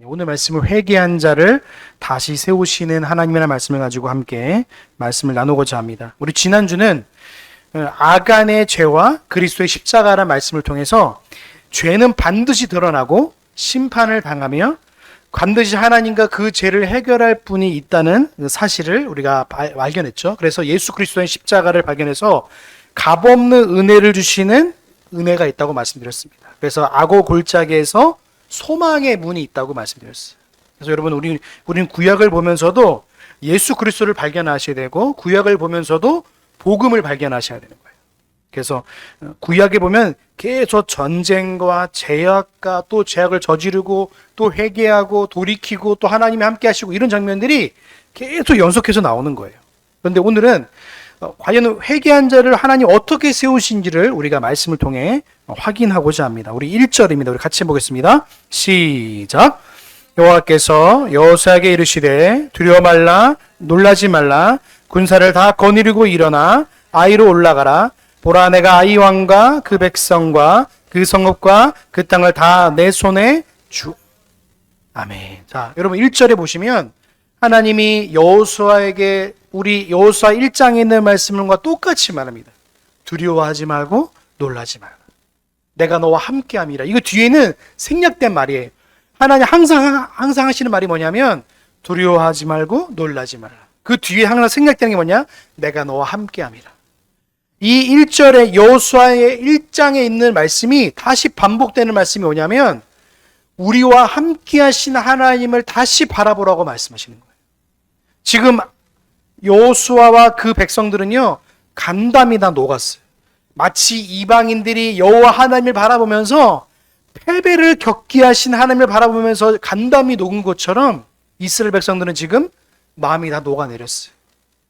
오늘 말씀은 회개한 자를 다시 세우시는 하나님이라는 말씀을 가지고 함께 말씀을 나누고자 합니다. 우리 지난주는 아간의 죄와 그리스도의 십자가라는 말씀을 통해서 죄는 반드시 드러나고 심판을 당하며 반드시 하나님과 그 죄를 해결할 분이 있다는 사실을 우리가 발견했죠. 그래서 예수 그리스도의 십자가를 발견해서 값없는 은혜를 주시는 은혜가 있다고 말씀드렸습니다. 그래서 악어 골짜기에서 소망의 문이 있다고 말씀드렸어요. 그래서 여러분 우리는 구약을 보면서도 예수 그리스도를 발견하셔야 되고 구약을 보면서도 복음을 발견하셔야 되는 거예요. 그래서 구약에 보면 계속 전쟁과 제약과 또 제약을 저지르고 또 회개하고 돌이키고 또 하나님이 함께 하시고 이런 장면들이 계속 연속해서 나오는 거예요. 그런데 오늘은 과연 회개한 자를 하나님 어떻게 세우신지를 우리가 말씀을 통해 확인하고자 합니다. 우리 1절입니다. 우리 같이 보겠습니다. 시작. 여호와께서 여호수아에게 이르시되 두려워 말라 놀라지 말라 군사를 다 거느리고 일어나 아이로 올라가라. 보라 내가 아이 왕과 그 백성과 그 성읍과 그 땅을 다 내 손에 주. 아멘. 자, 여러분 1절에 보시면 하나님이 여호수아에게 우리 여호수아 1장에 있는 말씀과 똑같이 말합니다. 두려워하지 말고 놀라지 말라. 내가 너와 함께함이라. 이거 뒤에는 생략된 말이에요. 하나님 항상 하시는 말이 뭐냐면 두려워하지 말고 놀라지 말라. 그 뒤에 항상 생략되는 게 뭐냐? 내가 너와 함께함이라. 이 1절에 여호수아의 1장에 있는 말씀이 다시 반복되는 말씀이 뭐냐면 우리와 함께 하신 하나님을 다시 바라보라고 말씀하시는 거예요. 지금 여호수아와 그 백성들은요 간담이 다 녹았어요. 마치 이방인들이 여호와 하나님을 바라보면서 패배를 겪게 하신 하나님을 바라보면서 간담이 녹은 것처럼 이스라엘 백성들은 지금 마음이 다 녹아내렸어요.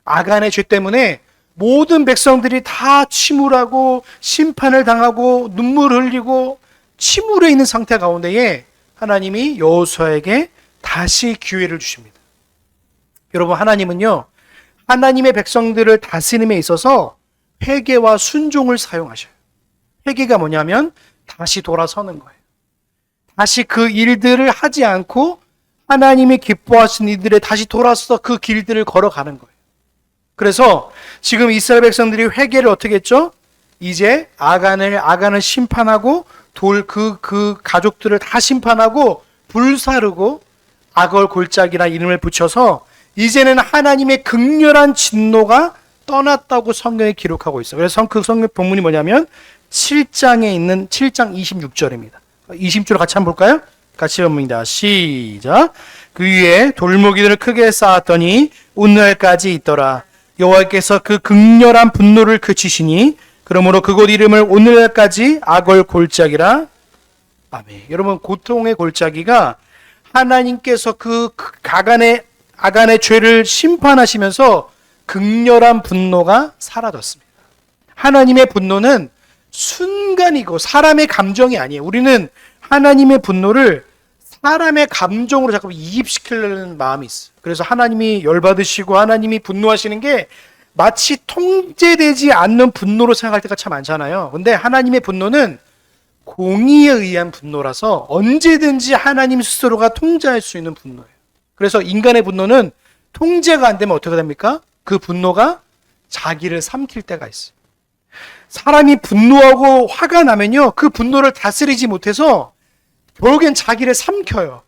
아간의 죄 때문에 모든 백성들이 다 침울하고 심판을 당하고 눈물 흘리고 침울해 있는 상태 가운데에 하나님이 여호수아에게 다시 기회를 주십니다. 여러분 하나님은요 하나님의 백성들을 다스림에 있어서 회개와 순종을 사용하셔요. 회개가 뭐냐면 다시 돌아서는 거예요. 다시 그 일들을 하지 않고 하나님이 기뻐하시는 이들에 다시 돌아서 그 길들을 걸어가는 거예요. 그래서 지금 이스라엘 백성들이 회개를 어떻게 했죠? 이제 아간을 심판하고 그 가족들을 다 심판하고 불사르고 악을 골짜기라 이름을 붙여서 이제는 하나님의 극렬한 진노가 떠났다고 성경에 기록하고 있어요. 그래서 그 성경 본문이 뭐냐면 7장에 있는 7장 26절입니다. 20절 같이 한번 볼까요? 같이 봅니다. 시작. 그 위에 돌무기들을 크게 쌓았더니 오늘날까지 있더라. 여호와께서 그 극렬한 분노를 그치시니 그러므로 그곳 이름을 오늘날까지 악을 골짜기라. 아멘. 여러분 고통의 골짜기가 하나님께서 그 아간의 죄를 심판하시면서 극렬한 분노가 사라졌습니다. 하나님의 분노는 순간이고 사람의 감정이 아니에요. 우리는 하나님의 분노를 사람의 감정으로 자꾸 이입시키려는 마음이 있어요. 그래서 하나님이 열받으시고 하나님이 분노하시는 게 마치 통제되지 않는 분노로 생각할 때가 참 많잖아요. 근데 하나님의 분노는 공의에 의한 분노라서 언제든지 하나님 스스로가 통제할 수 있는 분노예요. 그래서 인간의 분노는 통제가 안 되면 어떻게 됩니까? 그 분노가 자기를 삼킬 때가 있어요. 사람이 분노하고 화가 나면요, 그 분노를 다스리지 못해서 결국엔 자기를 삼켜요.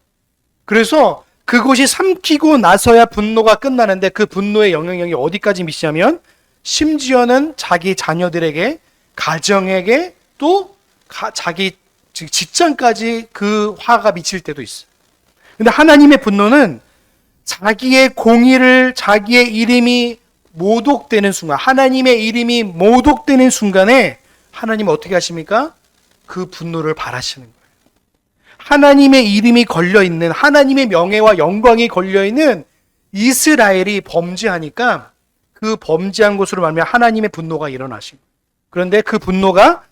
그래서 그것이 삼키고 나서야 분노가 끝나는데 그 분노의 영향력이 어디까지 미치냐면 심지어는 자기 자녀들에게, 가정에게 또 자기 직장까지 그 화가 미칠 때도 있어요. 근데 하나님의 분노는 자기의 공의를, 자기의 이름이 모독되는 순간, 하나님의 이름이 모독되는 순간에 하나님은 어떻게 하십니까? 그 분노를 발하시는 거예요. 하나님의 이름이 걸려있는, 하나님의 명예와 영광이 걸려있는 이스라엘이 범죄하니까 그 범죄한 것으로 말미암아 하나님의 분노가 일어나신 거예요. 그런데 그 분노가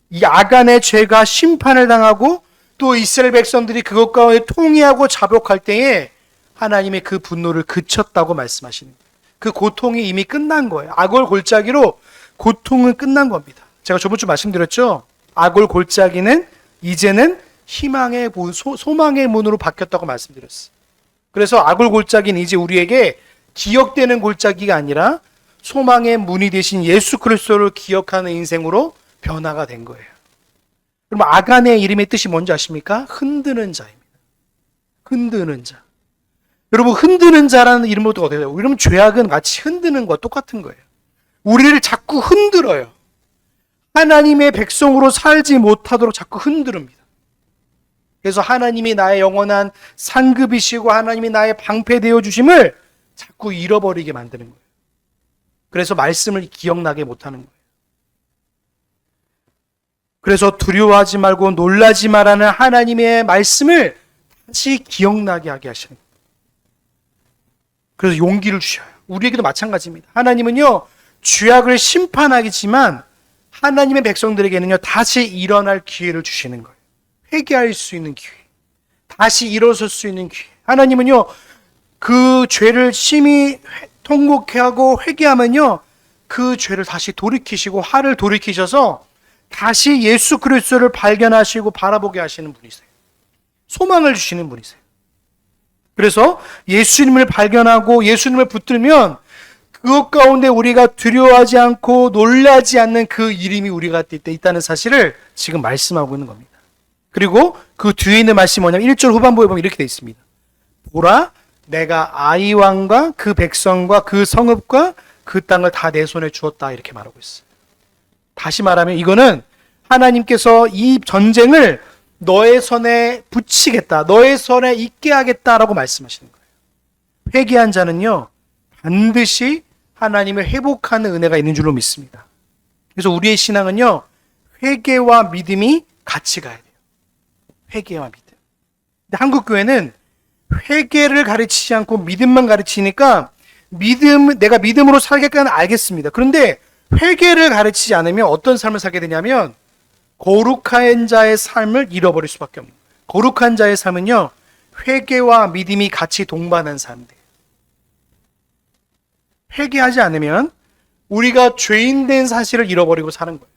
이 아간의 죄가 심판을 당하고 또 이스라엘 백성들이 그것 가운데 통회하고 자복할 때에 하나님의 그 분노를 그쳤다고 말씀하시는 거예요. 그 고통이 이미 끝난 거예요. 악을 골짜기로 고통은 끝난 겁니다. 제가 저번 주 말씀드렸죠. 악을 골짜기는 이제는 희망의 문, 소망의 문으로 바뀌었다고 말씀드렸어요. 그래서 아굴골짜기는 이제 우리에게 기억되는 골짜기가 아니라 소망의 문이 되신 예수 그리스도를 기억하는 인생으로 변화가 된 거예요. 그럼 아간의 이름의 뜻이 뭔지 아십니까? 흔드는 자입니다. 흔드는 자. 여러분, 흔드는 자라는 이름으로 또 어떻게 돼요? 이러면 죄악은 마치 흔드는 것과 똑같은 거예요. 우리를 자꾸 흔들어요. 하나님의 백성으로 살지 못하도록 자꾸 흔들습니다. 그래서 하나님이 나의 영원한 상급이시고 하나님이 나의 방패되어 주심을 자꾸 잃어버리게 만드는 거예요. 그래서 말씀을 기억나게 못하는 거예요. 그래서 두려워하지 말고 놀라지 말라는 하나님의 말씀을 다시 기억나게 하게 하시는 거예요. 그래서 용기를 주셔요. 우리에게도 마찬가지입니다. 하나님은요, 죄악을 심판하겠지만 하나님의 백성들에게는요, 다시 일어날 기회를 주시는 거예요. 회개할 수 있는 기회, 다시 일어설 수 있는 기회. 하나님은요, 그 죄를 심히 통곡하고 회개하면요, 그 죄를 다시 돌이키시고 화를 돌이키셔서 다시 예수 그리스도를 발견하시고 바라보게 하시는 분이세요. 소망을 주시는 분이세요. 그래서 예수님을 발견하고 예수님을 붙들면 그것 가운데 우리가 두려워하지 않고 놀라지 않는 그 이름이 우리가 있다는 사실을 지금 말씀하고 있는 겁니다. 그리고 그 뒤에 있는 말씀이 뭐냐면 1절 후반부에 보면 이렇게 되어 있습니다. 보라, 내가 아이왕과 그 백성과 그 성읍과 그 땅을 다 내 손에 주었다, 이렇게 말하고 있어요. 다시 말하면 이거는 하나님께서 이 전쟁을 너의 손에 붙이겠다, 너의 손에 있게 하겠다라고 말씀하시는 거예요. 회개한 자는요, 반드시 하나님을 회복하는 은혜가 있는 줄로 믿습니다. 그래서 우리의 신앙은요, 회개와 믿음이 같이 가야 돼요. 회개와 믿음. 근데 한국 교회는 회개를 가르치지 않고 믿음만 가르치니까 내가 믿음으로 살겠다는 알겠습니다. 그런데 회개를 가르치지 않으면 어떤 삶을 살게 되냐면 거룩한 자의 삶을 잃어버릴 수밖에 없는 거예요. 거룩한 자의 삶은요, 회개와 믿음이 같이 동반한 삶이에요. 회개하지 않으면 우리가 죄인된 사실을 잃어버리고 사는 거예요.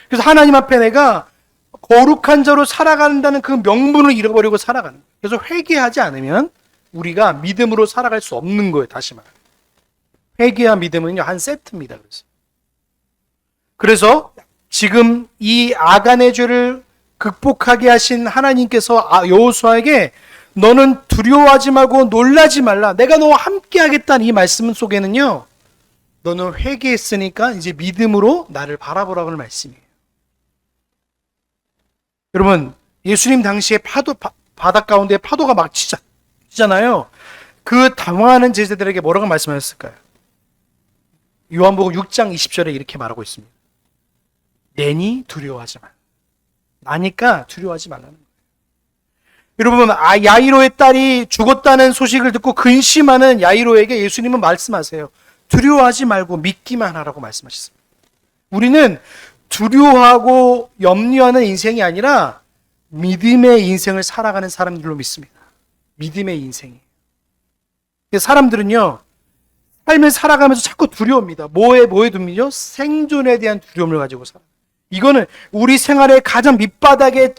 그래서 하나님 앞에 내가 거룩한 자로 살아간다는 그 명분을 잃어버리고 살아가는 거예요. 그래서 회개하지 않으면 우리가 믿음으로 살아갈 수 없는 거예요. 다시 말하면 회개와 믿음은요, 한 세트입니다. 그래서 지금 이 아간의 죄를 극복하게 하신 하나님께서 여호수아에게 너는 두려워하지 말고 놀라지 말라, 내가 너와 함께 하겠다는 이 말씀 속에는요, 너는 회개했으니까 이제 믿음으로 나를 바라보라고 하는 말씀이에요. 여러분, 예수님 당시에 바다 가운데 파도가 막 치잖아요. 그 당황하는 제자들에게 뭐라고 말씀하셨을까요? 요한복음 6장 20절에 이렇게 말하고 있습니다. 내니 두려워하지 말라. 나니까 두려워하지 말라는 거예요. 여러분, 야이로의 딸이 죽었다는 소식을 듣고 근심하는 야이로에게 예수님은 말씀하세요. 두려워하지 말고 믿기만 하라고 말씀하셨습니다. 우리는 두려워하고 염려하는 인생이 아니라 믿음의 인생을 살아가는 사람들로 믿습니다. 믿음의 인생이에요. 사람들은요, 삶을 살아가면서 자꾸 두려웁니다. 뭐에 두면요? 생존에 대한 두려움을 가지고 살아요. 이거는 우리 생활의 가장 밑바닥에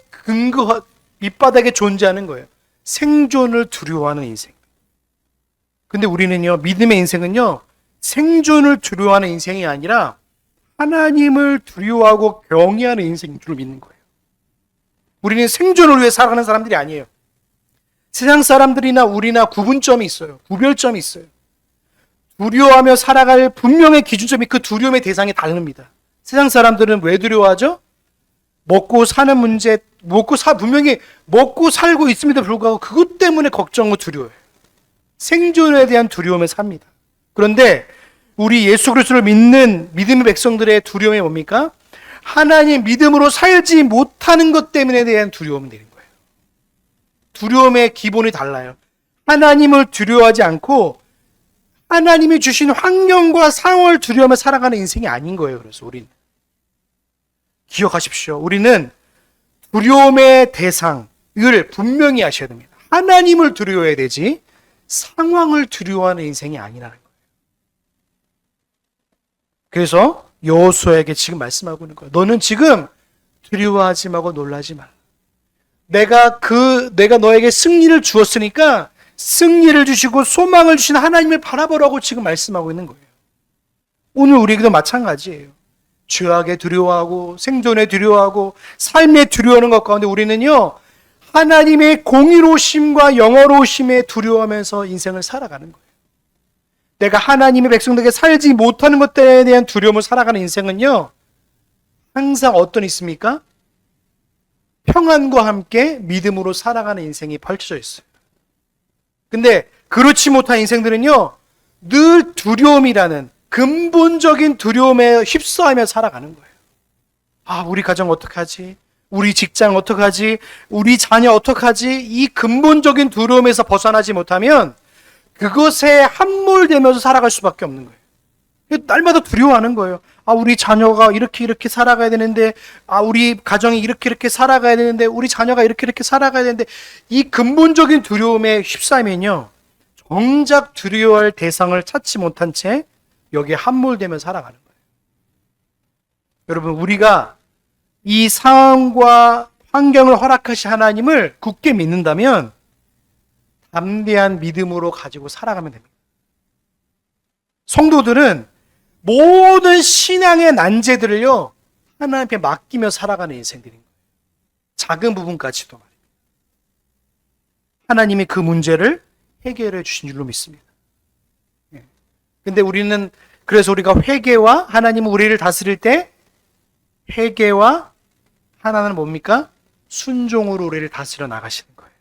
존재하는 거예요. 생존을 두려워하는 인생. 근데 우리는요, 믿음의 인생은요, 생존을 두려워하는 인생이 아니라 하나님을 두려워하고 경외하는 인생인 줄 믿는 거예요. 우리는 생존을 위해 살아가는 사람들이 아니에요. 세상 사람들이나 우리나 구분점이 있어요. 구별점이 있어요. 두려워하며 살아갈 분명의 기준점이 그 두려움의 대상이 다릅니다. 세상 사람들은 왜 두려워하죠? 먹고 사는 문제, 분명히 먹고 살고 있음에도 불구하고 그것 때문에 걱정하고 두려워해요. 생존에 대한 두려움에 삽니다. 그런데 우리 예수 그리스도를 믿는 믿음의 백성들의 두려움이 뭡니까? 하나님 믿음으로 살지 못하는 것 때문에 대한 두려움이 되는 거예요. 두려움의 기본이 달라요. 하나님을 두려워하지 않고 하나님이 주신 환경과 상황을 두려워하며 살아가는 인생이 아닌 거예요. 그래서 우리는 기억하십시오. 우리는 두려움의 대상을 분명히 하셔야 됩니다. 하나님을 두려워해야 되지 상황을 두려워하는 인생이 아니라는 거예요. 그래서 여호수아에게 지금 말씀하고 있는 거예요. 너는 지금 두려워하지 말고 놀라지 말라. 내가 너에게 승리를 주었으니까 승리를 주시고 소망을 주신 하나님을 바라보라고 지금 말씀하고 있는 거예요. 오늘 우리에게도 마찬가지예요. 죄악에 두려워하고 생존에 두려워하고 삶에 두려워하는 것 가운데 우리는요, 하나님의 공의로우심과 영화로우심에 두려워하면서 인생을 살아가는 거예요. 내가 하나님의 백성들에게 살지 못하는 것들에 대한 두려움을 살아가는 인생은요, 항상 어떤 있습니까? 평안과 함께 믿음으로 살아가는 인생이 펼쳐져 있어요. 근데 그렇지 못한 인생들은요, 늘 두려움이라는 근본적인 두려움에 휩싸이며 살아가는 거예요. 아, 우리 가정 어떡하지? 우리 직장 어떡하지? 우리 자녀 어떡하지? 이 근본적인 두려움에서 벗어나지 못하면 그것에 함몰되면서 살아갈 수밖에 없는 거예요. 날마다 두려워하는 거예요. 아, 우리 자녀가 이렇게 살아가야 되는데, 아, 우리 가정이 이렇게 살아가야 되는데, 우리 자녀가 이렇게 살아가야 되는데, 이 근본적인 두려움에 휩싸이면요, 정작 두려워할 대상을 찾지 못한 채 여기에 함몰되며 살아가는 거예요. 여러분, 우리가 이 상황과 환경을 허락하신 하나님을 굳게 믿는다면 담대한 믿음으로 가지고 살아가면 됩니다. 성도들은 모든 신앙의 난제들을요, 하나님께 맡기며 살아가는 인생들인 거예요. 작은 부분까지도 말이에요. 하나님이 그 문제를 해결해 주신 줄로 믿습니다. 근데 그래서 우리가 회개와 하나님은 우리를 다스릴 때 회개와 하나는 뭡니까? 순종으로 우리를 다스려 나가시는 거예요.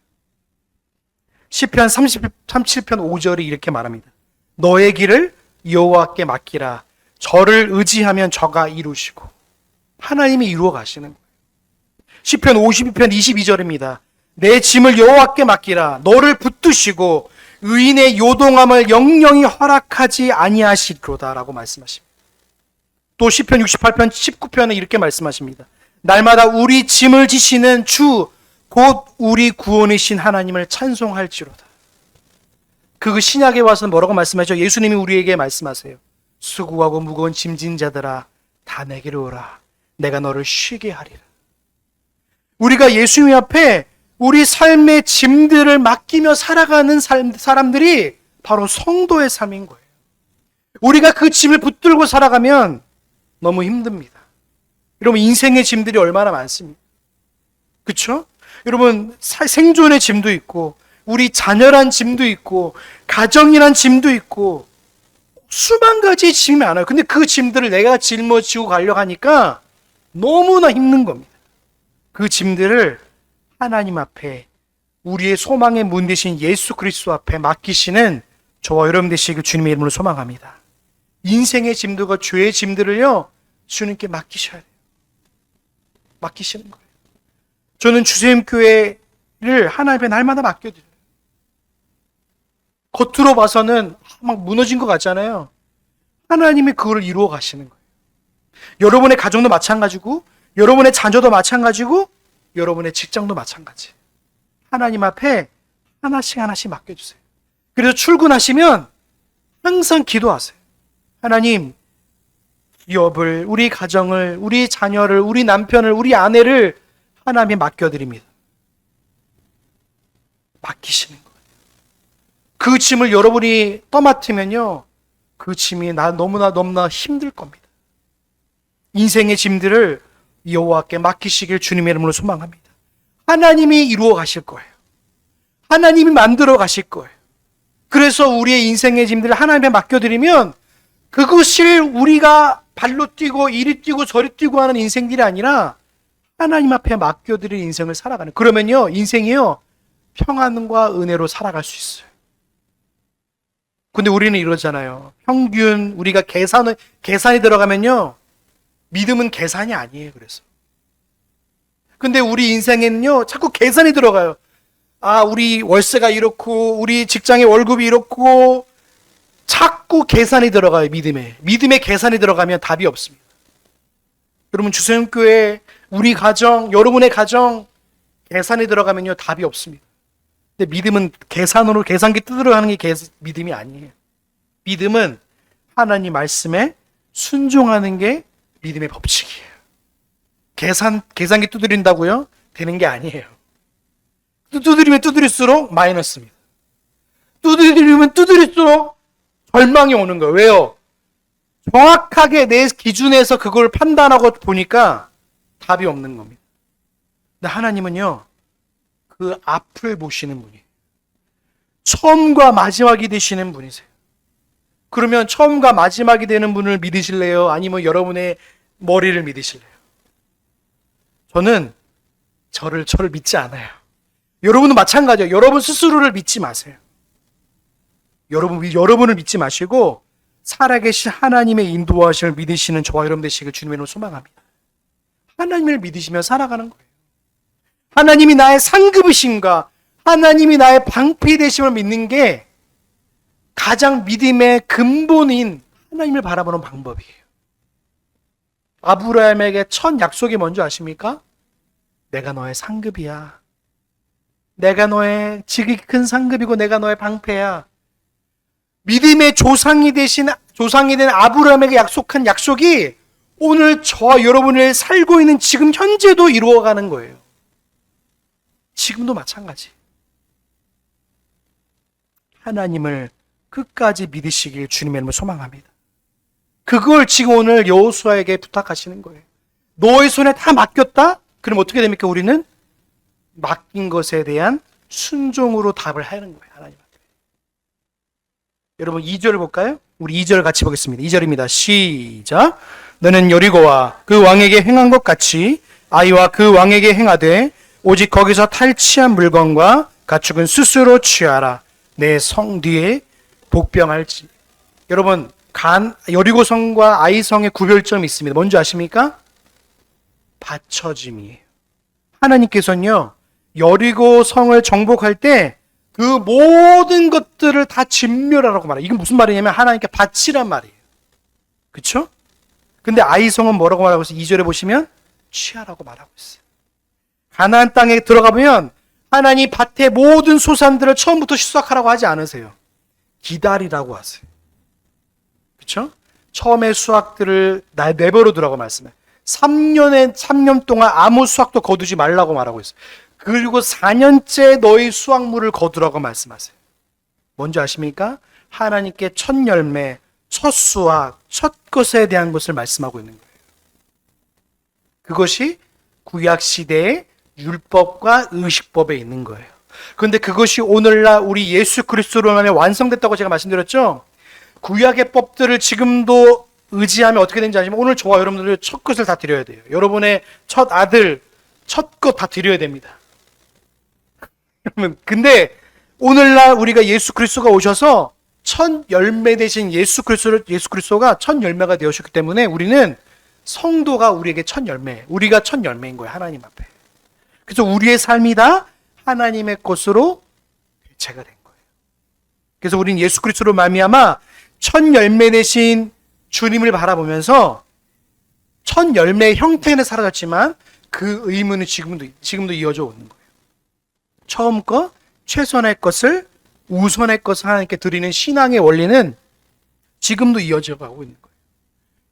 시편 37편 5절이 이렇게 말합니다. 너의 길을 여호와께 맡기라. 저를 의지하면 저가 이루시고. 하나님이 이루어 가시는 거예요. 시편 52편 22절입니다. 내 짐을 여호와께 맡기라. 너를 붙드시고 의인의 요동함을 영영히 허락하지 아니하시리로다 라고 말씀하십니다. 또 시편 68편 19편은 이렇게 말씀하십니다. 날마다 우리 짐을 지시는 주 곧 우리 구원이신 하나님을 찬송할지로다. 그 신약에 와서 뭐라고 말씀하죠? 예수님이 우리에게 말씀하세요. 수고하고 무거운 짐진 자들아 다 내게로 오라. 내가 너를 쉬게 하리라. 우리가 예수님 앞에 우리 삶의 짐들을 맡기며 살아가는 사람들이 바로 성도의 삶인 거예요. 우리가 그 짐을 붙들고 살아가면 너무 힘듭니다. 여러분, 인생의 짐들이 얼마나 많습니까? 그렇죠? 여러분, 생존의 짐도 있고 우리 자녀란 짐도 있고 가정이란 짐도 있고 수만 가지 짐이 많아요. 근데 그 짐들을 내가 짊어지고 가려고 하니까 너무나 힘든 겁니다. 그 짐들을 하나님 앞에 우리의 소망의 문 되신 예수 그리스도 앞에 맡기시는 저와 여러분 되시길 주님의 이름으로 소망합니다. 인생의 짐들과 죄의 짐들을요, 주님께 맡기셔야 돼요. 맡기시는 거예요. 저는 주세임교회를 하나님께 날마다 맡겨드려요. 겉으로 봐서는 막 무너진 것 같잖아요. 하나님이 그걸 이루어 가시는 거예요. 여러분의 가정도 마찬가지고 여러분의 자녀도 마찬가지고 여러분의 직장도 마찬가지. 하나님 앞에 하나씩 맡겨주세요. 그래서 출근하시면 항상 기도하세요. 하나님, 기업을, 우리 가정을, 우리 자녀를, 우리 남편을, 우리 아내를 하나님께 맡겨드립니다. 맡기시는 거예요. 그 짐을 여러분이 떠맡으면요, 그 짐이 너무나 힘들 겁니다. 인생의 짐들을 여호와께 맡기시길 주님의 이름으로 소망합니다. 하나님이 이루어 가실 거예요. 하나님이 만들어 가실 거예요. 그래서 우리의 인생의 짐들을 하나님께 맡겨드리면 그것을 우리가 발로 뛰고 이리 뛰고 저리 뛰고 하는 인생들이 아니라 하나님 앞에 맡겨드릴 인생을 살아가는, 그러면요, 인생이요, 평안과 은혜로 살아갈 수 있어요. 근데 우리는 이러잖아요. 평균 우리가 계산이 들어가면요, 믿음은 계산이 아니에요. 그래서 근데 우리 인생에는요, 자꾸 계산이 들어가요. 아, 우리 월세가 이렇고 우리 직장의 월급이 이렇고 자꾸 계산이 들어가요. 믿음에 계산이 들어가면 답이 없습니다. 여러분, 주세임교회, 우리 가정, 여러분의 가정 계산이 들어가면요, 답이 없습니다. 근데 믿음은 계산기 뜯으러 가는 게 믿음이 아니에요. 믿음은 하나님 말씀에 순종하는 게 믿음의 법칙이에요. 계산기 두드린다고요? 되는 게 아니에요. 두드리면 두드릴수록 마이너스입니다. 두드리면 두드릴수록 절망이 오는 거예요. 왜요? 정확하게 내 기준에서 그걸 판단하고 보니까 답이 없는 겁니다. 근데 하나님은요, 그 앞을 보시는 분이에요. 처음과 마지막이 되시는 분이세요. 그러면 처음과 마지막이 되는 분을 믿으실래요? 아니면 여러분의 머리를 믿으실래요? 저는 저를 믿지 않아요. 여러분도 마찬가지예요. 여러분 스스로를 믿지 마세요. 여러분을 믿지 마시고 살아계신 하나님의 인도하심을 믿으시는 저와 여러분 되시길 주님의 이름으로 소망합니다. 하나님을 믿으시며 살아가는 거예요. 하나님이 나의 상급이심과 하나님이 나의 방패 되심을 믿는 게 가장 믿음의 근본인 하나님을 바라보는 방법이에요. 아브라함에게 첫 약속이 뭔지 아십니까? 내가 너의 상급이야. 내가 너의 지극히 큰 상급이고 내가 너의 방패야. 믿음의 조상이 된 아브라함에게 약속한 약속이 오늘 저와 여러분을 살고 있는 지금 현재도 이루어가는 거예요. 지금도 마찬가지. 하나님을 끝까지 믿으시길 주님의 이름으로 소망합니다. 그걸 지금 오늘 여호수아에게 부탁하시는 거예요. 너의 손에 다 맡겼다? 그럼 어떻게 됩니까? 우리는 맡긴 것에 대한 순종으로 답을 하는 거예요. 하나님 앞에. 여러분 2절을 볼까요? 우리 2절 같이 보겠습니다. 2절입니다. 시작. 너는 여리고와 그 왕에게 행한 것 같이 아이와 그 왕에게 행하되 오직 거기서 탈취한 물건과 가축은 스스로 취하라. 내 성 뒤에 복병할지. 여러분 여리고성과 아이성의 구별점이 있습니다. 뭔지 아십니까? 받쳐짐이에요. 하나님께서는요, 여리고성을 정복할 때 그 모든 것들을 다 진멸하라고 말해요. 이건 무슨 말이냐면 하나님께 바치란 말이에요. 그렇죠? 근데 아이성은 뭐라고 말하고 있어요? 2절에 보시면 취하라고 말하고 있어요. 가나안 땅에 들어가 보면 하나님 밭의 모든 소산들을 처음부터 수확하라고 하지 않으세요. 기다리라고 하세요. 그렇죠? 처음에 수확들을 내버려 두라고 말씀해요. 3년 동안 아무 수확도 거두지 말라고 말하고 있어요. 그리고 4년째 너희 수확물을 거두라고 말씀하세요. 뭔지 아십니까? 하나님께 첫 열매, 첫 수확, 첫 것에 대한 것을 말씀하고 있는 거예요. 그것이 구약 시대의 율법과 의식법에 있는 거예요. 그런데 그것이 오늘날 우리 예수 그리스도로 만에 완성됐다고 제가 말씀드렸죠? 구약의 법들을 지금도 의지하면 어떻게 되는지 아시면 오늘 저와 여러분들 첫 것을 다 드려야 돼요. 여러분의 첫 아들, 첫 것 다 드려야 됩니다. 근데 오늘날 우리가 예수 그리스도가 오셔서 첫 열매 되신 예수 그리스도가 첫 열매가 되었기 때문에 우리는 성도가 우리에게 첫 열매, 우리가 첫 열매인 거예요. 하나님 앞에. 그래서 우리의 삶이 다 하나님의 것으로 대체가 된 거예요. 그래서 우리는 예수 그리스도로 말미암아 첫 열매 되신 주님을 바라보면서 첫 열매의 형태는 사라졌지만 그 의무는 지금도 이어져 오는 거예요. 처음 것, 최선의 것을, 우선의 것을 하나님께 드리는 신앙의 원리는 지금도 이어져 가고 있는 거예요.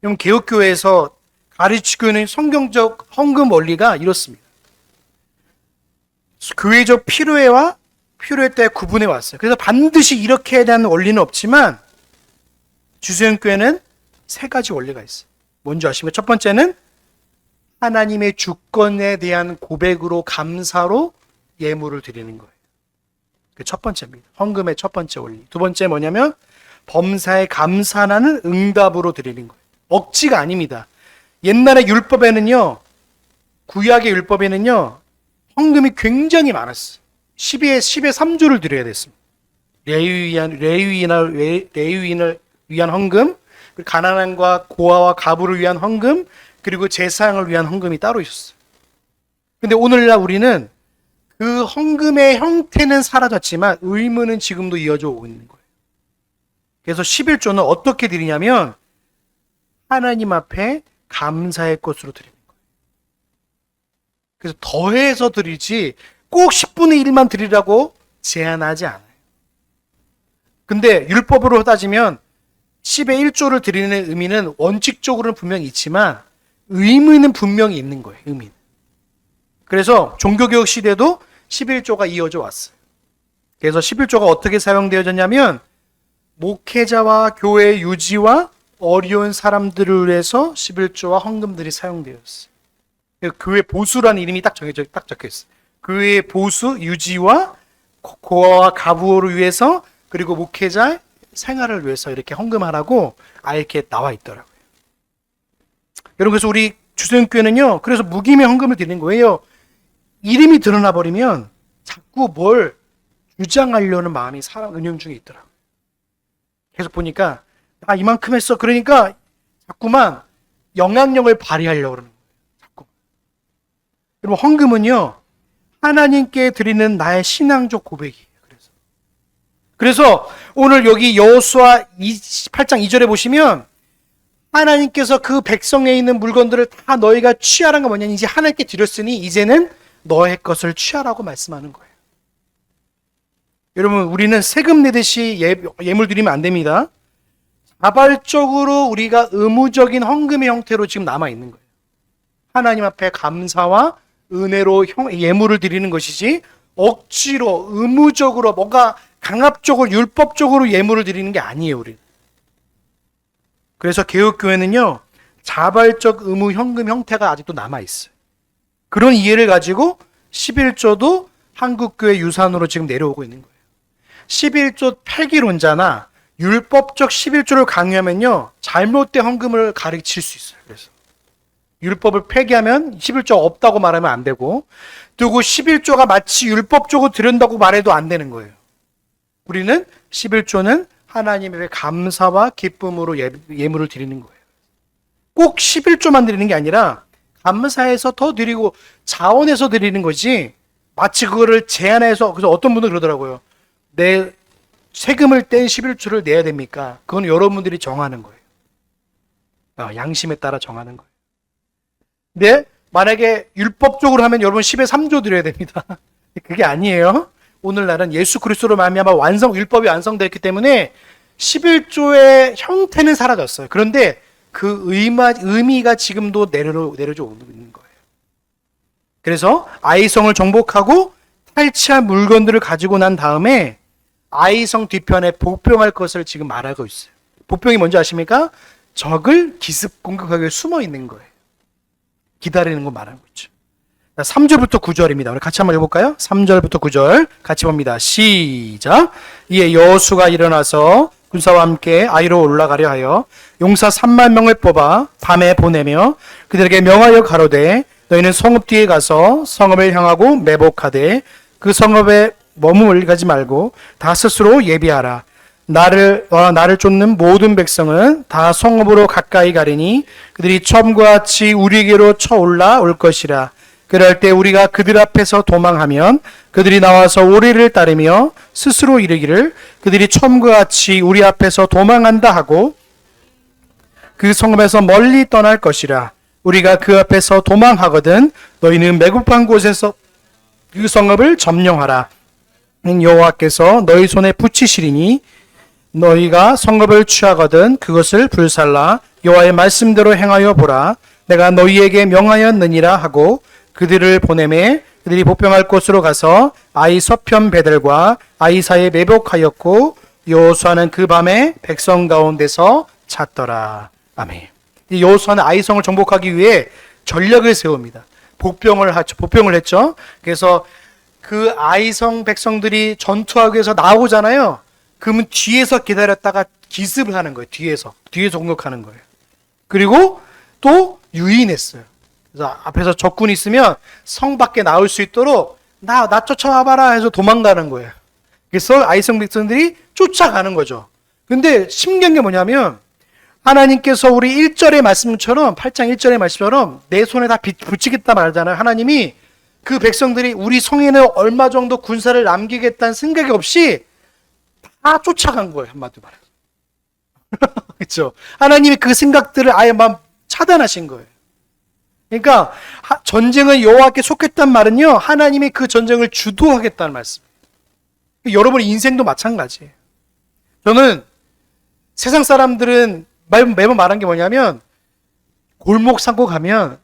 여러분, 개혁교회에서 가르치고 있는 성경적 헌금 원리가 이렇습니다. 교회적 필요해와 필요에 따라 구분해 왔어요. 그래서 반드시 이렇게 해야 되는 원리는 없지만 주수영교회는 3가지 원리가 있어요. 뭔지 아십니까? 첫 번째는 하나님의 주권에 대한 고백으로 감사로 예물을 드리는 거예요. 그 첫 번째입니다. 헌금의 첫 번째 원리. 두 번째 뭐냐면 범사에 감사하는 응답으로 드리는 거예요. 억지가 아닙니다. 옛날의 율법에는요, 구약의 율법에는요, 헌금이 굉장히 많았어요. 10의 3조를 드려야 됐습니다. 레위인을 위한 헌금, 가난한과 고아와 가부를 위한 헌금, 그리고 제사장을 위한 헌금이 따로 있었어요. 근데 오늘날 우리는 그 헌금의 형태는 사라졌지만 의무는 지금도 이어져 오고 있는 거예요. 그래서 11조는 어떻게 드리냐면 하나님 앞에 감사의 것으로 드리는 거예요. 그래서 더해서 드리지 꼭 10분의 1만 드리라고 제한하지 않아요. 근데 율법으로 따지면 10의 1조를 드리는 의미는 원칙적으로는 분명히 있지만 의미는 분명히 있는 거예요. 의미는. 그래서 종교개혁 시대도 11조가 이어져 왔어요. 그래서 11조가 어떻게 사용되어졌냐면 목회자와 교회 유지와 어려운 사람들을 위해서 11조와 헌금들이 사용되었어요. 교회 보수라는 이름이 딱 적혀 있어요. 교회의 보수, 유지와 고아와 가부를 위해서, 그리고 목회자 생활을 위해서 이렇게 헌금하라고 아예 이렇게 나와 있더라고요. 여러분, 그래서 우리 주선교회는요, 그래서 무기명 헌금을 드리는 거예요. 이름이 드러나 버리면 자꾸 뭘 주장하려는 마음이 사람 은영 중에 있더라고요. 계속 보니까 나 이만큼 했어. 그러니까 자꾸만 영향력을 발휘하려고 그러는 거예요. 자꾸. 여러분, 헌금은요, 하나님께 드리는 나의 신앙적 고백이에요. 그래서 오늘 여기 여호수아 8장 2절에 보시면 하나님께서 그 백성에 있는 물건들을 다 너희가 취하라는 게 뭐냐, 이제 하나님께 드렸으니 이제는 너의 것을 취하라고 말씀하는 거예요. 여러분, 우리는 세금 내듯이 예물 드리면 안 됩니다. 자발적으로 우리가 의무적인 헌금의 형태로 지금 남아 있는 거예요. 하나님 앞에 감사와 은혜로 예물을 드리는 것이지 억지로 의무적으로 뭔가 강압적으로 율법적으로 예물을 드리는 게 아니에요, 우리는. 그래서 개혁교회는요, 자발적 의무 현금 형태가 아직도 남아있어요. 그런 이해를 가지고 11조도 한국교회 유산으로 지금 내려오고 있는 거예요. 11조 폐기론자나 율법적 11조를 강요하면요, 잘못된 헌금을 가르칠 수 있어요. 그래서 율법을 폐기하면 11조가 없다고 말하면 안 되고, 그리고 11조가 마치 율법적으로 드린다고 말해도 안 되는 거예요. 우리는 11조는 하나님의 감사와 기쁨으로 예물을 드리는 거예요. 꼭 11조만 드리는 게 아니라 감사해서 더 드리고 자원해서 드리는 거지, 마치 그거를 제한해서. 그래서 어떤 분들 그러더라고요. 내 세금을 뗀 11조를 내야 됩니까? 그건 여러분들이 정하는 거예요. 양심에 따라 정하는 거예요. 근데 만약에 율법적으로 하면 여러분 10에 3조 드려야 됩니다. 그게 아니에요. 오늘날은 예수 그리스도로 말미암아 율법이 완성되었기 때문에 11조의 형태는 사라졌어요. 그런데 그 의미가 지금도 내려져 오고 있는 거예요. 그래서 아이성을 정복하고 탈취한 물건들을 가지고 난 다음에 아이성 뒤편에 복병할 것을 지금 말하고 있어요. 복병이 뭔지 아십니까? 적을 기습 공격하기 위해 숨어 있는 거예요. 기다리는 거 말하고 있죠. 3절부터 9절입니다. 우리 같이 한번 읽어볼까요? 3절부터 9절 같이 봅니다. 시작. 이에 여호수가 일어나서 군사와 함께 아이로 올라가려 하여 용사 3만 명을 뽑아 밤에 보내며 그들에게 명하여 가로되 너희는 성읍 뒤에 가서 성읍을 향하고 매복하되 그 성읍에 머무르 가지 말고 다 스스로 예비하라. 나를 쫓는 모든 백성은 다 성읍으로 가까이 가리니 그들이 처음과 같이 우리에게로 쳐올라 올 것이라. 그럴 때 우리가 그들 앞에서 도망하면 그들이 나와서 우리를 따르며 스스로 이르기를 그들이 처음과 같이 우리 앞에서 도망한다 하고 그 성읍에서 멀리 떠날 것이라. 우리가 그 앞에서 도망하거든 너희는 매국한 곳에서 그 성읍을 점령하라. 여호와께서 너희 손에 붙이시리니 너희가 성읍을 취하거든 그것을 불살라 여호와의 말씀대로 행하여 보라. 내가 너희에게 명하였느니라 하고 그들을 보내매 그들이 복병할 곳으로 가서 아이 서편 베델과 아이사에 매복하였고 여호수아는 그 밤에 백성 가운데서 잤더라. 아멘. 여호수아는 아이성을 정복하기 위해 전략을 세웁니다. 복병을 했죠. 그래서 그 아이성 백성들이 전투하기 위해서 나오잖아요. 그러면 뒤에서 기다렸다가 기습을 하는 거예요. 뒤에서 공격하는 거예요. 그리고 또 유인했어요. 그래서 앞에서 적군이 있으면 성 밖에 나올 수 있도록 나 쫓아와봐라 해서 도망가는 거예요. 그래서 아이성 백성들이 쫓아가는 거죠. 근데 신기한 게 뭐냐면 하나님께서 우리 1절의 말씀처럼 8장 1절의 말씀처럼 내 손에 다 붙이겠다 말하잖아요. 하나님이 그 백성들이 우리 성에는 얼마 정도 군사를 남기겠다는 생각이 없이 다 쫓아간 거예요. 한마디로 말해서. 그렇죠? 하나님이 그 생각들을 아예 막 차단하신 거예요. 그러니까 전쟁은 여호와께 속했단 말은요, 하나님이 그 전쟁을 주도하겠다는 말씀이에요. 여러분의 인생도 마찬가지예요. 저는 세상 사람들은 매번 말한 게 뭐냐면 골목 상고 가면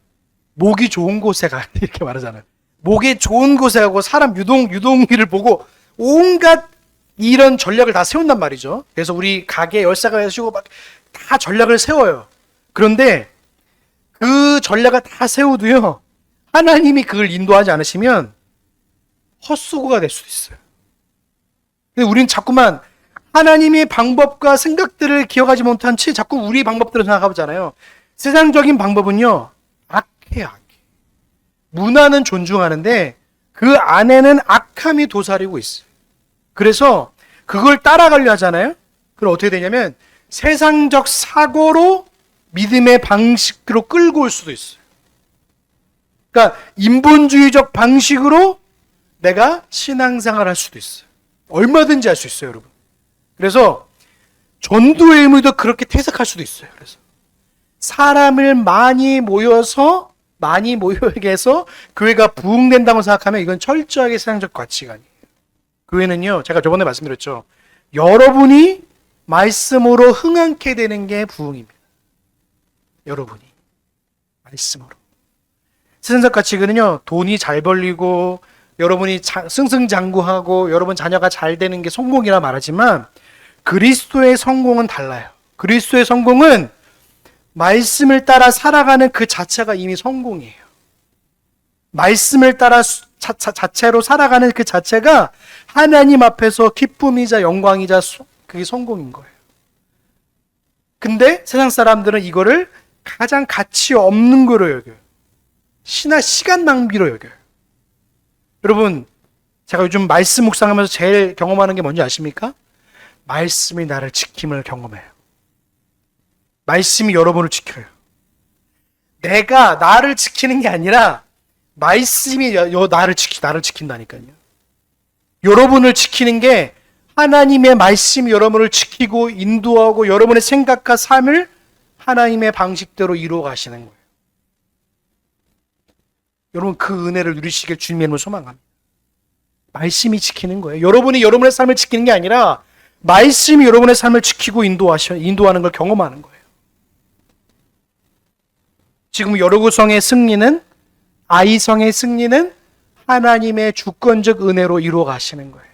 목이 좋은 곳에 가 이렇게 말하잖아요. 목에 좋은 곳에 하고 사람 유동기를 보고 온갖 이런 전략을 다 세운단 말이죠. 그래서 우리 가게 열사가 해주고 막 다 전략을 세워요. 그런데 그 전략을 다 세워도요, 하나님이 그걸 인도하지 않으시면 헛수고가 될 수도 있어요. 근데 우리는 자꾸만 하나님의 방법과 생각들을 기억하지 못한 채 자꾸 우리 방법대로 생각하잖아요. 세상적인 방법은요, 악해. 문화는 존중하는데 그 안에는 악함이 도사리고 있어요. 그래서 그걸 따라가려 하잖아요. 그럼 어떻게 되냐면 세상적 사고로 믿음의 방식으로 끌고 올 수도 있어요. 그러니까 인본주의적 방식으로 내가 신앙생활을 할 수도 있어요. 얼마든지 할 수 있어요, 여러분. 그래서 전도의 의미도 그렇게 해석할 수도 있어요. 그래서 사람을 많이 모여게 해서 교회가 부흥된다고 생각하면 이건 철저하게 세상적 가치관이에요. 교회는요, 제가 저번에 말씀드렸죠. 여러분이 말씀으로 흥하게 되는 게 부흥입니다. 여러분이 말씀으로. 세상적 가치관은요, 돈이 잘 벌리고 여러분이 승승장구하고 여러분 자녀가 잘 되는 게 성공이라 말하지만 그리스도의 성공은 달라요. 그리스도의 성공은 말씀을 따라 살아가는 그 자체가 이미 성공이에요. 말씀을 따라 자체로 살아가는 그 자체가 하나님 앞에서 기쁨이자 영광이자 그게 성공인 거예요. 근데 세상 사람들은 이거를 가장 가치 없는 거로 여겨요. 시간 낭비로 여겨요. 여러분, 제가 요즘 말씀 묵상하면서 제일 경험하는 게 뭔지 아십니까? 말씀이 나를 지킴을 경험해요. 말씀이 여러분을 지켜요. 내가 나를 지키는 게 아니라 말씀이 나를 지킨다니까요. 여러분을 지키는 게 하나님의 말씀이 여러분을 지키고 인도하고 여러분의 생각과 삶을 하나님의 방식대로 이루어 가시는 거예요. 여러분, 그 은혜를 누리시길 주님의 이름으로 소망합니다. 말씀이 지키는 거예요. 여러분이 여러분의 삶을 지키는 게 아니라 말씀이 여러분의 삶을 지키고 인도하는 걸 경험하는 거예요. 지금 여러구성의 승리는, 아이성의 승리는 하나님의 주권적 은혜로 이루어 가시는 거예요.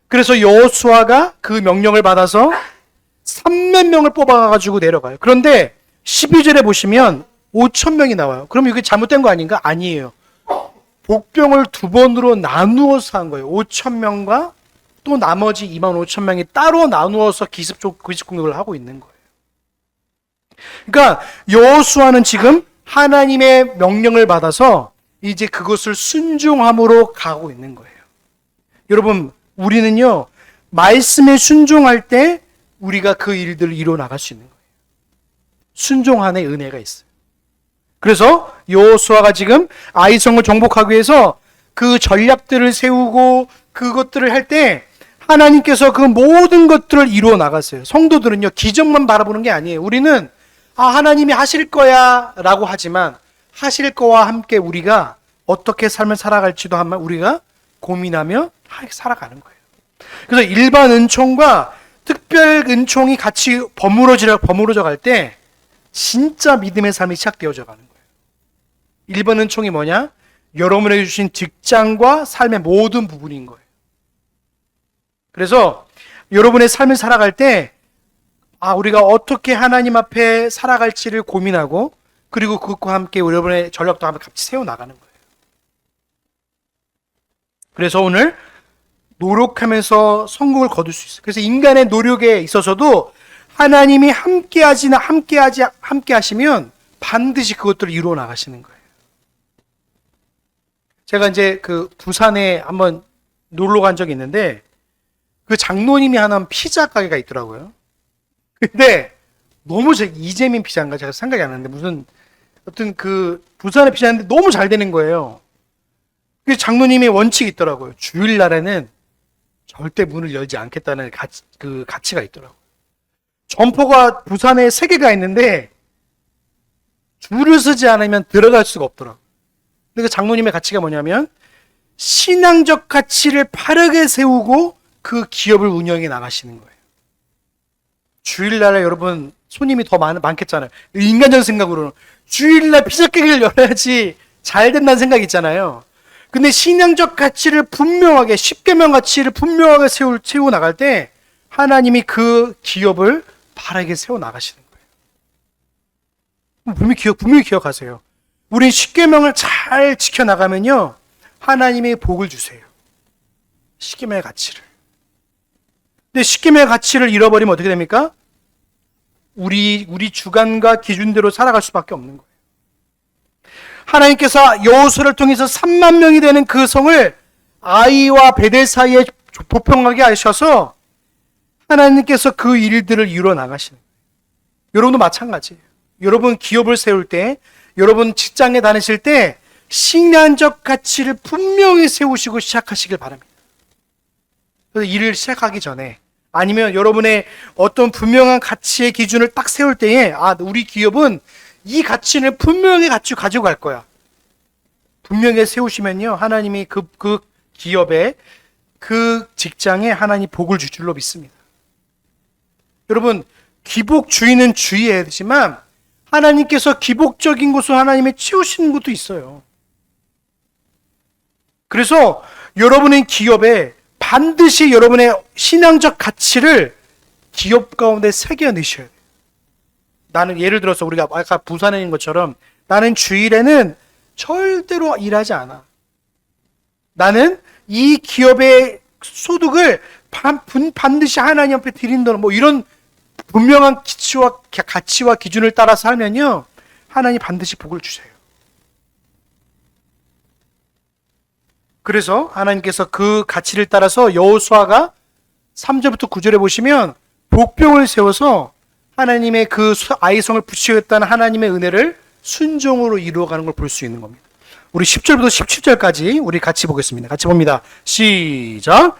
그래서 여호수아가 그 명령을 받아서 3만 명을 뽑아가지고 내려가요. 그런데 12절에 보시면 5,000명이 나와요. 그럼 이게 잘못된 거 아닌가? 아니에요. 복병을 2번으로 나누어서 한 거예요. 5,000명과 또 나머지 25,000명이 따로 나누어서 기습 공격을 하고 있는 거예요. 그러니까 여호수아는 지금 하나님의 명령을 받아서 이제 그것을 순종함으로 가고 있는 거예요. 여러분, 우리는요, 말씀에 순종할 때 우리가 그 일들을 이루어 나갈 수 있는 거예요. 순종 안에 은혜가 있어요. 그래서 여호수아가 지금 아이성을 정복하기 위해서 그 전략들을 세우고 그것들을 할 때 하나님께서 그 모든 것들을 이루어 나갔어요. 성도들은요, 기적만 바라보는 게 아니에요. 우리는 하나님이 하실 거야 라고 하지만 하실 거와 함께 우리가 어떻게 삶을 살아갈지도 한번 우리가 고민하며 살아가는 거예요. 그래서 일반 은총과 특별 은총이 같이 버무러져 갈 때 진짜 믿음의 삶이 시작되어져 가는 거예요. 일반 은총이 뭐냐? 여러분에게 주신 직장과 삶의 모든 부분인 거예요. 그래서 여러분의 삶을 살아갈 때 우리가 어떻게 하나님 앞에 살아갈지를 고민하고 그리고 그것과 함께 여러분의 전략도 함께 같이 세워나가는 거예요. 그래서 오늘 노력하면서 성공을 거둘 수 있어요. 그래서 인간의 노력에 있어서도 하나님이 함께 하시면 반드시 그것들을 이루어 나가시는 거예요. 제가 이제 그 부산에 한번 놀러 간 적이 있는데 그 장로님이 하는 피자 가게가 있더라고요. 근데 너무 이재민 피자인가 제가 생각이 안 나는데 무슨 어떤 그 부산의 피자인데 너무 잘 되는 거예요. 그 장로님의 원칙이 있더라고요. 주일날에는 절대 문을 열지 않겠다는 그 가치가 있더라고요. 점포가 부산에 3개가 있는데 줄을 서지 않으면 들어갈 수가 없더라고요. 근데 그 장로님의 가치가 뭐냐면 신앙적 가치를 바르게 세우고 그 기업을 운영해 나가시는 거예요. 주일날에 여러분 손님이 더 많겠잖아요. 인간적 생각으로는 주일날 피자 가게를 열어야지 잘 된다는 생각 있잖아요. 근데 신앙적 가치를 분명하게, 십계명 가치를 분명하게 세워 나갈 때 하나님이 그 기업을 바르게 세워 나가시는 거예요. 분명히 기억하세요. 우린 십계명을 잘 지켜 나가면요, 하나님이 복을 주세요. 십계명의 가치를. 근데 십계명의 가치를 잃어버리면 어떻게 됩니까? 우리 주관과 기준대로 살아갈 수밖에 없는 거예요. 하나님께서 여호수아를 통해서 3만 명이 되는 그 성을 아이와 베델 사이에 보평하게 하셔서 하나님께서 그 일들을 이루어 나가시는 거예요. 여러분도 마찬가지예요. 여러분 기업을 세울 때, 여러분 직장에 다니실 때 신앙적 가치를 분명히 세우시고 시작하시길 바랍니다. 그래서 일을 시작하기 전에, 아니면 여러분의 어떤 분명한 가치의 기준을 딱 세울 때에, 우리 기업은 이 가치를 분명히 가지고 갈 거야. 분명히 세우시면요, 하나님이 그 기업에, 그 직장에 하나님 복을 줄 줄로 믿습니다. 여러분, 기복주의는 주의해야 되지만 하나님께서 기복적인 것을 하나님이 치우시는 것도 있어요. 그래서 여러분의 기업에 반드시 여러분의 신앙적 가치를 기업 가운데 새겨 넣으셔야 돼요. 나는 예를 들어서 우리가 아까 부산에 있는 것처럼 나는 주일에는 절대로 일하지 않아. 나는 이 기업의 소득을 반드시 하나님 앞에 드린다는 이런 분명한 가치와 기준을 따라 살면요, 하나님 반드시 복을 주세요. 그래서 하나님께서 그 가치를 따라서 여호수아가 3절부터 9절에 보시면 복병을 세워서 하나님의 그 아이성을 붙이겠다는 하나님의 은혜를 순종으로 이루어가는 걸 볼 수 있는 겁니다. 우리 10절부터 17절까지 우리 같이 보겠습니다. 같이 봅니다. 시작.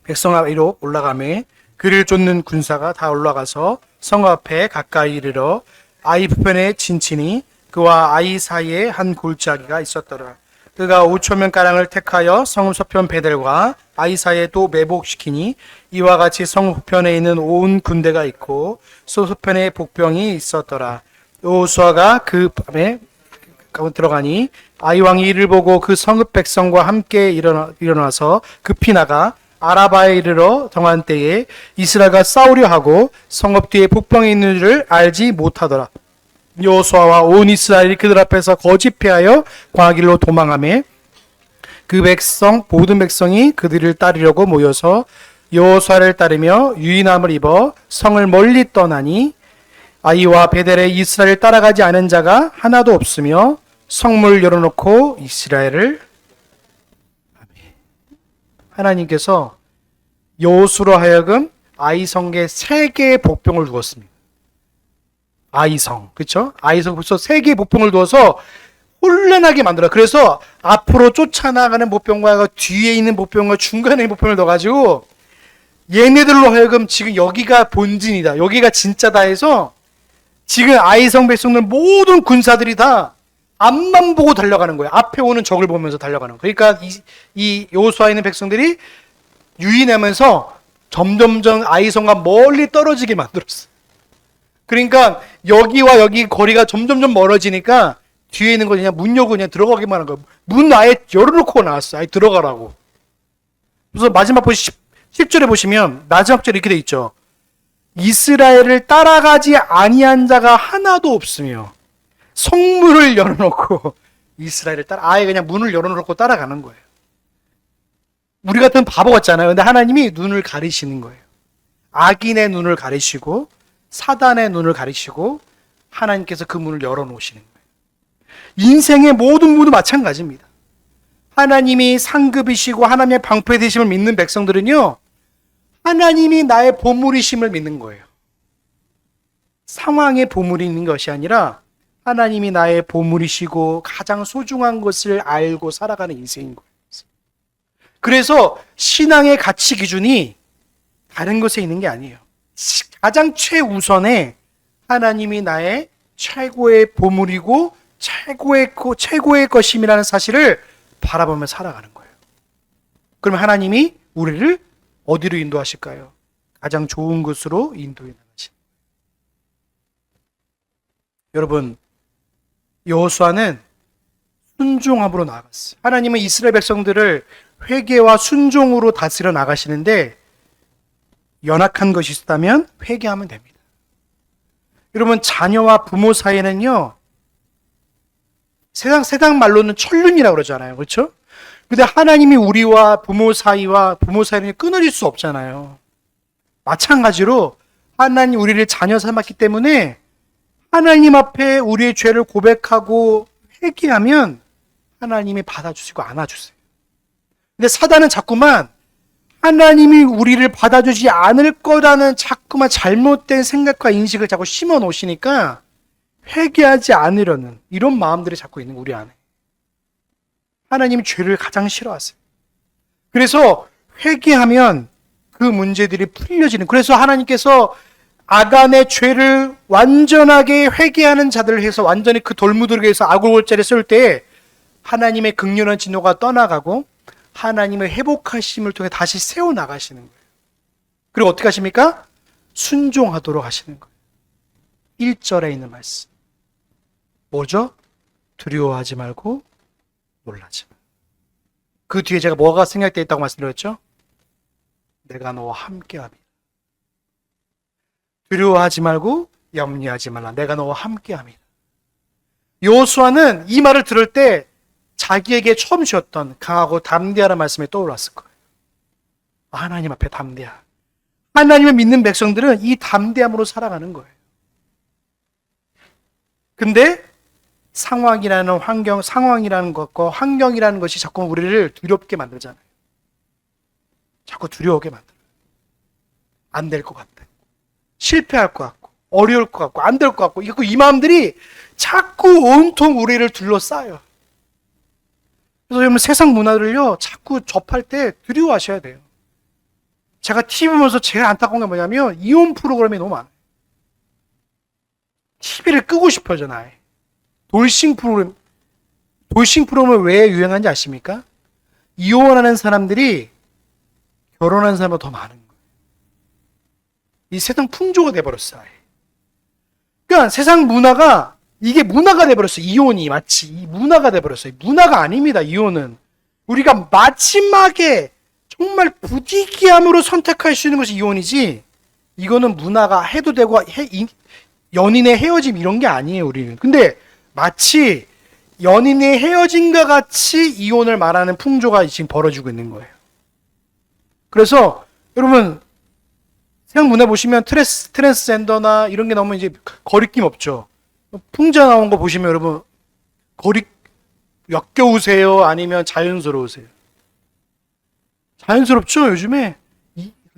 백성 앞으로 올라가매 그를 쫓는 군사가 다 올라가서 성 앞에 가까이 이르러 아이 부편에 진치니 그와 아이 사이에 한 골짜기가 있었더라. 그가 5,000명가량을 택하여 성 서편 베델과 아이 사이에 또 매복시키니 이와 같이 성 서편에 있는 온 군대가 있고 소서편에 복병이 있었더라. 여호수아가 그 밤에 들어가니 아이 왕이 이를 보고 그 성읍 백성과 함께 일어나서 급히 나가 아라바에 이르러 정한 때에 이스라엘과 싸우려 하고 성읍 뒤에 복병이 있는 줄을 알지 못하더라. 여호수아와 온 이스라엘이 그들 앞에서 거짓 패하여 광야길로 도망하매 그 백성 모든 백성이 그들을 따르려고 모여서 여호수아를 따르며 유인함을 입어 성을 멀리 떠나니 아이와 베델에 이스라엘을 따라가지 않은 자가 하나도 없으며 성문을 열어놓고 이스라엘을 하나님께서 여호수아로 하여금 아이성에 3개의 복병을 두었습니다. 아이성, 그렇죠? 아이성 벌써 3개의 복병을 두어서 혼란하게 만들어. 그래서 앞으로 쫓아나가는 복병과 뒤에 있는 복병과 중간에 있는 복병을 넣어가지고 얘네들로 하여금 지금 여기가 본진이다, 여기가 진짜다 해서 지금 아이성 백성들 모든 군사들이 다 앞만 보고 달려가는 거예요. 앞에 오는 적을 보면서 달려가는 거예요. 그러니까 이 여호수아에 있는 백성들이 유인하면서 점점점 아이성과 멀리 떨어지게 만들었어요. 그러니까 여기와 여기 거리가 점점점 멀어지니까 뒤에 있는 거 그냥 문 열고 그냥 들어가기만 한 거예요. 문 아예 열어놓고 나왔어요. 아예 들어가라고. 그래서 마지막 10절에 보시면 마지막 절에 이렇게 돼 있죠. 이스라엘을 따라가지 아니한 자가 하나도 없으며 성문을 열어놓고 이스라엘을 아예 그냥 문을 열어놓고 따라가는 거예요. 우리 같은 바보 같잖아요. 근데 하나님이 눈을 가리시는 거예요. 악인의 눈을 가리시고 사단의 눈을 가리시고 하나님께서 그 문을 열어놓으시는 거예요. 인생의 모든 모두 마찬가지입니다. 하나님이 상급이시고 하나님의 방패 되심을 믿는 백성들은요, 하나님이 나의 보물이심을 믿는 거예요. 상황의 보물이 있는 것이 아니라 하나님이 나의 보물이시고 가장 소중한 것을 알고 살아가는 인생인 거예요. 그래서 신앙의 가치 기준이 다른 것에 있는 게 아니에요. 가장 최우선에 하나님이 나의 최고의 보물이고 최고의 것임이라는 사실을 바라보며 살아가는 거예요. 그러면 하나님이 우리를 어디로 인도하실까요? 가장 좋은 곳으로 인도해 나가십니다. 여러분, 여호수아는 순종함으로 나아갔어요. 하나님은 이스라엘 백성들을 회개와 순종으로 다스려 나가시는데 연약한 것이 있다면 회개하면 됩니다. 여러분, 자녀와 부모 사이에는요, 세상 말로는 천륜이라고 그러잖아요. 그렇죠? 근데 하나님이 우리와 부모 사이는 끊어질 수 없잖아요. 마찬가지로 하나님 우리를 자녀 삼았기 때문에 하나님 앞에 우리의 죄를 고백하고 회개하면 하나님이 받아주시고 안아주세요. 근데 사단은 자꾸만 하나님이 우리를 받아주지 않을 거라는 자꾸만 잘못된 생각과 인식을 자꾸 심어 놓으시니까 회개하지 않으려는 이런 마음들이 자꾸 있는 우리 안에. 하나님이 죄를 가장 싫어하세요. 그래서 회개하면 그 문제들이 풀려지는, 그래서 하나님께서 아간의 죄를 완전하게 회개하는 자들을 해서 완전히 그 돌무더기에서 아굴골자를 쓸 때 하나님의 극렬한 진노가 떠나가고 하나님의 회복하심을 통해 다시 세워나가시는 거예요. 그리고 어떻게 하십니까? 순종하도록 하시는 거예요. 1절에 있는 말씀. 뭐죠? 두려워하지 말고 놀라지 마. 그 뒤에 제가 뭐가 생각되어 있다고 말씀드렸죠? 내가 너와 함께하리. 두려워하지 말고 염려하지 말라. 내가 너와 함께함이다. 여호수아는 이 말을 들을 때 자기에게 처음 주었던 강하고 담대하라는 말씀이 떠올랐을 거예요. 하나님 앞에 담대하. 하나님을 믿는 백성들은 이 담대함으로 살아가는 거예요. 근데 상황이라는 것과 환경이라는 것이 자꾸 우리를 두렵게 만들잖아요. 자꾸 두려우게 만들어요. 안 될 것 같아. 실패할 것 같고, 어려울 것 같고, 안 될 것 같고, 이 마음들이 자꾸 온통 우리를 둘러싸요. 그래서 여러분, 세상 문화를요, 자꾸 접할 때 두려워하셔야 돼요. 제가 TV 보면서 제일 안타까운 게 뭐냐면, 이혼 프로그램이 너무 많아요. TV를 끄고 싶어져, 나에. 돌싱 프로그램 왜 유행한지 아십니까? 이혼하는 사람들이 결혼한 사람보다 더 많은 거예요. 이 세상 풍조가 돼버렸어요. 그러니까 세상 문화가, 이게 문화가 돼버렸어요. 이혼이 마치 이 문화가 돼버렸어요. 문화가 아닙니다. 이혼은 우리가 마지막에 정말 부득이함으로 선택할 수 있는 것이 이혼이지, 이거는 문화가 해도 되고 연인의 헤어짐 이런 게 아니에요. 우리는. 근데 마치 연인의 헤어짐과 같이 이혼을 말하는 풍조가 지금 벌어지고 있는 거예요. 그래서 여러분, 세상 문화 보시면 트랜스젠더나 이런 게 나오면 이제 거리낌 없죠. 풍자 나온 거 보시면 여러분, 역겨우세요? 아니면 자연스러우세요? 자연스럽죠, 요즘에?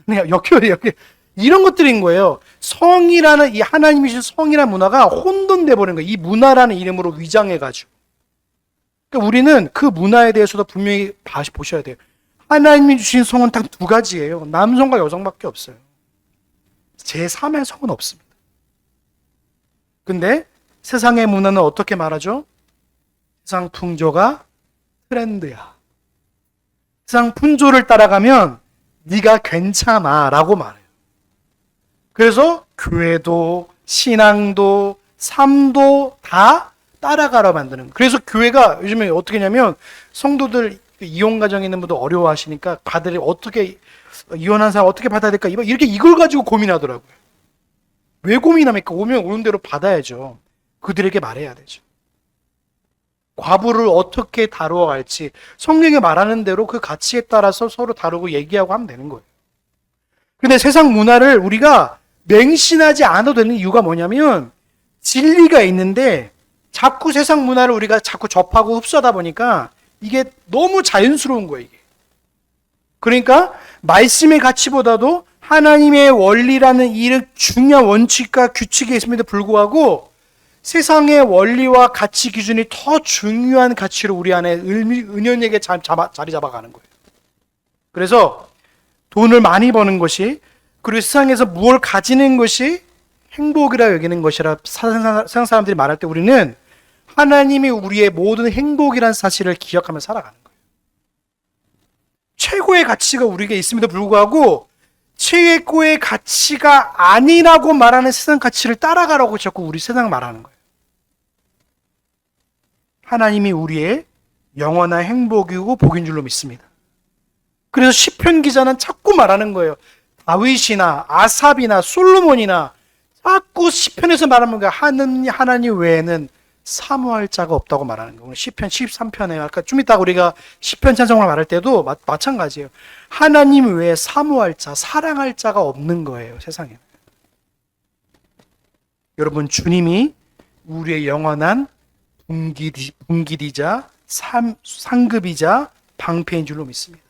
역겨워요. 이런 것들인 거예요. 성이라는, 이 하나님이 주신 성이라는 문화가 혼돈돼 버린 거예요. 이 문화라는 이름으로 위장해가지고. 그러니까 우리는 그 문화에 대해서도 분명히 다시 보셔야 돼요. 하나님이 주신 성은 딱 두 가지예요. 남성과 여성밖에 없어요. 제3의 성은 없습니다. 근데 세상의 문화는 어떻게 말하죠? 세상 풍조가 트렌드야. 세상 풍조를 따라가면 네가 괜찮아 라고 말해요. 그래서 교회도 신앙도 삶도 다 따라가라 만드는 거예요. 그래서 교회가 요즘에 어떻게 하냐면, 성도들 이혼 가정에 있는 분들 어려워하시니까 받으려 어떻게, 이혼한 사람 어떻게 받아야 될까, 이렇게 이걸 가지고 고민하더라고요. 왜 고민합니까? 오면 오는 대로 받아야죠. 그들에게 말해야 되죠. 과부를 어떻게 다루어 갈지 성경에 말하는 대로 그 가치에 따라서 서로 다루고 얘기하고 하면 되는 거예요. 근데 세상 문화를 우리가 맹신하지 않아도 되는 이유가 뭐냐면, 진리가 있는데 자꾸 세상 문화를 우리가 자꾸 접하고 흡수하다 보니까 이게 너무 자연스러운 거예요, 이게. 그러니까 말씀의 가치보다도 하나님의 원리라는 이 중요한 원칙과 규칙이 있음에도 불구하고 세상의 원리와 가치 기준이 더 중요한 가치로 우리 안에 은연하게 자리 잡아가는 거예요. 그래서 돈을 많이 버는 것이, 그리고 세상에서 무엇을 가지는 것이 행복이라 여기는 것이라 세상 사람들이 말할 때 우리는 하나님이 우리의 모든 행복이라는 사실을 기억하며 살아가는 거예요. 최고의 가치가 우리에게 있음에도 불구하고 최고의 가치가 아니라고 말하는 세상 가치를 따라가라고 자꾸 우리 세상 말하는 거예요. 하나님이 우리의 영원한 행복이고 복인 줄로 믿습니다. 그래서 시편 기자는 자꾸 말하는 거예요. 다윗이나 아삽이나 솔로몬이나 자꾸 시편에서 말하는 거야. 하나님 외에는 사모할 자가 없다고 말하는 거예요. 시편 13편에 아까 좀 이따 우리가 시편 찬송을 말할 때도 마찬가지예요. 하나님 외에 사모할 자, 사랑할 자가 없는 거예요, 세상에. 여러분, 주님이 우리의 영원한 분길이자 상급이자 방패인 줄로 믿습니다.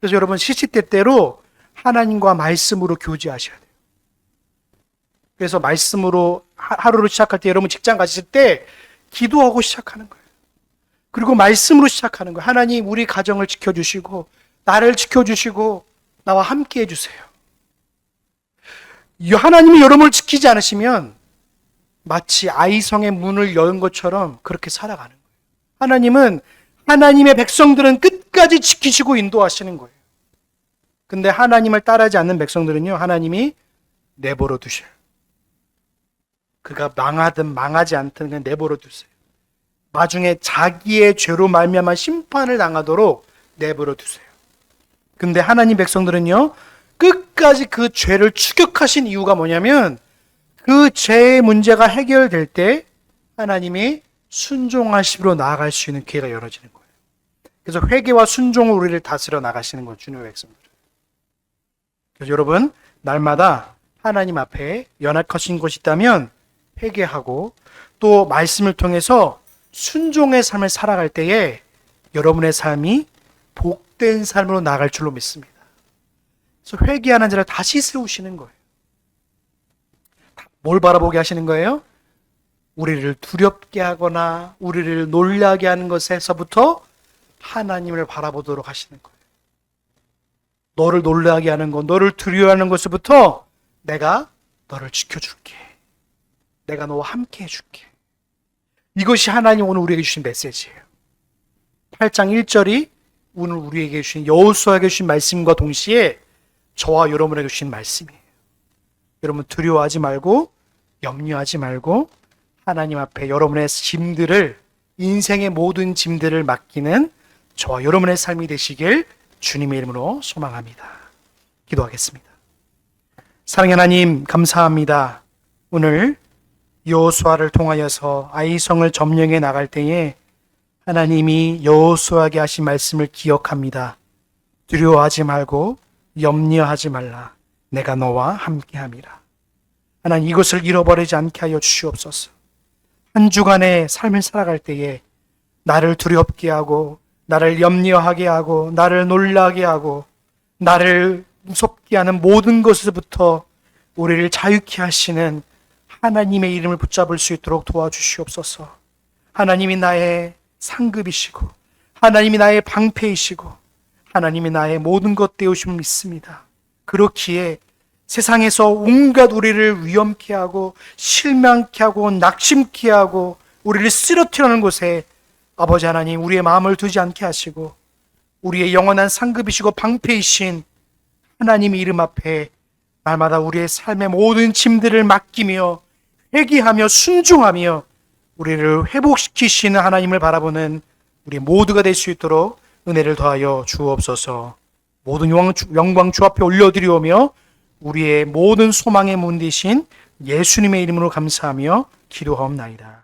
그래서 여러분, 시시때때로 하나님과 말씀으로 교제하셔야 돼요. 그래서 말씀으로 하루를 시작할 때, 여러분 직장 가실 때 기도하고 시작하는 거예요. 그리고 말씀으로 시작하는 거예요. 하나님, 우리 가정을 지켜주시고 나를 지켜주시고 나와 함께 해주세요. 하나님이 여러분을 지키지 않으시면 마치 아이성의 문을 연 것처럼 그렇게 살아가는 거예요. 하나님은, 하나님의 백성들은 끝까지 지키시고 인도하시는 거예요. 근데 하나님을 따르지 않는 백성들은요, 하나님이 내버려 두셔요. 그가 망하든 망하지 않든 그냥 내버려 두세요. 나중에 자기의 죄로 말미암아 심판을 당하도록 내버려 두세요. 근데 하나님 백성들은요, 끝까지 그 죄를 추격하신 이유가 뭐냐면 그 죄의 문제가 해결될 때 하나님이 순종하심으로 나아갈 수 있는 기회가 열어지는 거예요. 그래서 회개와 순종으로 우리를 다스려 나가시는 거예요, 주님의 백성들. 그래서 여러분, 날마다 하나님 앞에 연약하신 것이 있다면 회개하고 또 말씀을 통해서 순종의 삶을 살아갈 때에 여러분의 삶이 복된 삶으로 나아갈 줄로 믿습니다. 그래서 회개하는 자를 다시 세우시는 거예요. 뭘 바라보게 하시는 거예요? 우리를 두렵게 하거나 우리를 놀라게 하는 것에서부터 하나님을 바라보도록 하시는 거예요. 너를 놀라게 하는 것, 너를 두려워하는 것부터 내가 너를 지켜줄게. 내가 너와 함께 해줄게. 이것이 하나님 오늘 우리에게 주신 메시지예요. 8장 1절이 오늘 우리에게 주신, 여호수아에게 주신 말씀과 동시에 저와 여러분에게 주신 말씀이에요. 여러분, 두려워하지 말고 염려하지 말고 하나님 앞에 여러분의 짐들을, 인생의 모든 짐들을 맡기는 저와 여러분의 삶이 되시길 주님의 이름으로 소망합니다. 기도하겠습니다. 사랑하는 하나님, 감사합니다. 오늘 여호수아를 통하여서 아이성을 점령해 나갈 때에 하나님이 여호수아에게 하신 말씀을 기억합니다. 두려워하지 말고 염려하지 말라. 내가 너와 함께함이라. 하나님, 이것을 잃어버리지 않게 하여 주시옵소서. 한 주간의 삶을 살아갈 때에 나를 두렵게 하고 나를 염려하게 하고 나를 놀라게 하고 나를 무섭게 하는 모든 것에서부터 우리를 자유케 하시는 하나님의 이름을 붙잡을 수 있도록 도와주시옵소서. 하나님이 나의 상급이시고 하나님이 나의 방패이시고 하나님이 나의 모든 것 되오심을 믿습니다. 그렇기에 세상에서 온갖 우리를 위험케 하고 실망케 하고 낙심케 하고 우리를 쓰러뜨리는 곳에 아버지 하나님, 우리의 마음을 두지 않게 하시고 우리의 영원한 상급이시고 방패이신 하나님의 이름 앞에 날마다 우리의 삶의 모든 짐들을 맡기며 회개하며 순종하며 우리를 회복시키시는 하나님을 바라보는 우리 모두가 될 수 있도록 은혜를 더하여 주옵소서. 모든 영광 주 앞에 올려드리오며 우리의 모든 소망의 문 되신 예수님의 이름으로 감사하며 기도하옵나이다.